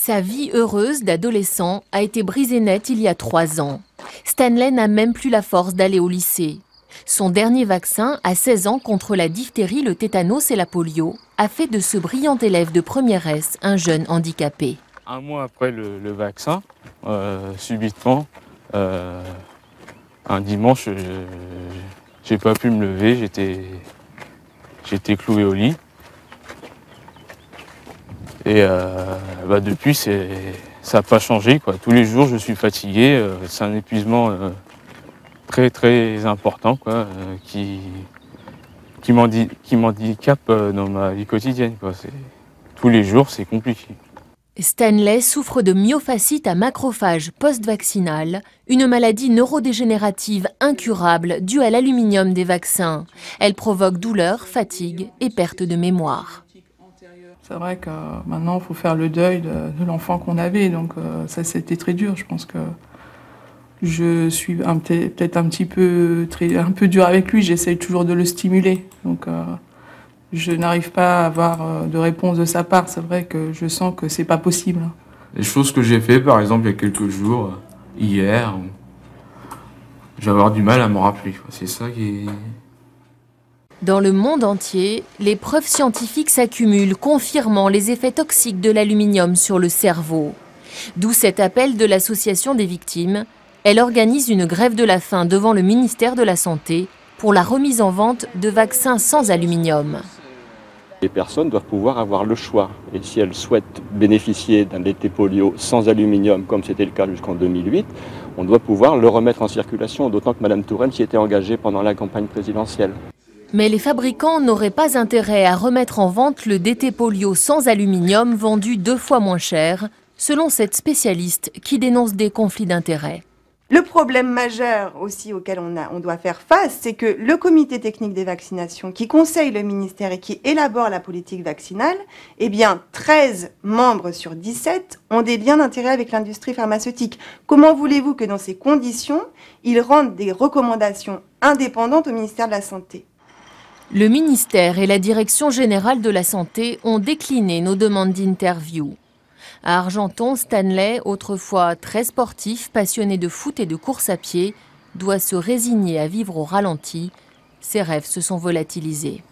Sa vie heureuse d'adolescent a été brisée net il y a 3 ans. Stanley n'a même plus la force d'aller au lycée. Son dernier vaccin, à 16 ans, contre la diphtérie, le tétanos et la polio, a fait de ce brillant élève de première S un jeune handicapé. Un mois après le vaccin, subitement, un dimanche, j'ai pas pu me lever, j'étais cloué au lit. Et depuis, ça n'a pas changé, quoi. Tous les jours, je suis fatigué. C'est un épuisement très très important, quoi, qui m'handicape dans ma vie quotidienne, quoi. Tous les jours, c'est compliqué. Stanley souffre de myofascite à macrophages post-vaccinale, une maladie neurodégénérative incurable due à l'aluminium des vaccins. Elle provoque douleur, fatigue et perte de mémoire. C'est vrai que maintenant, il faut faire le deuil de l'enfant qu'on avait, donc ça, c'était très dur. Je pense que je suis peut-être un peu dur avec lui, j'essaye toujours de le stimuler. Donc je n'arrive pas à avoir de réponse de sa part, c'est vrai que je sens que c'est pas possible. Les choses que j'ai fait, par exemple, il y a quelques jours, hier, je vais avoir du mal à me rappeler. C'est ça qui est... Dans le monde entier, les preuves scientifiques s'accumulent, confirmant les effets toxiques de l'aluminium sur le cerveau. D'où cet appel de l'association des victimes. Elle organise une grève de la faim devant le ministère de la Santé pour la remise en vente de vaccins sans aluminium. Les personnes doivent pouvoir avoir le choix. Et si elles souhaitent bénéficier d'un DT polio sans aluminium, comme c'était le cas jusqu'en 2008, on doit pouvoir le remettre en circulation, d'autant que Mme Touraine s'y était engagée pendant la campagne présidentielle. Mais les fabricants n'auraient pas intérêt à remettre en vente le DT polio sans aluminium vendu 2 fois moins cher, selon cette spécialiste qui dénonce des conflits d'intérêts. Le problème majeur aussi auquel on doit faire face, c'est que le comité technique des vaccinations qui conseille le ministère et qui élabore la politique vaccinale, eh bien 13 membres sur 17 ont des liens d'intérêt avec l'industrie pharmaceutique. Comment voulez-vous que dans ces conditions, ils rendent des recommandations indépendantes au ministère de la Santé ? Le ministère et la Direction générale de la Santé ont décliné nos demandes d'interview. À Argenton, Stanley, autrefois très sportif, passionné de foot et de course à pied, doit se résigner à vivre au ralenti. Ses rêves se sont volatilisés.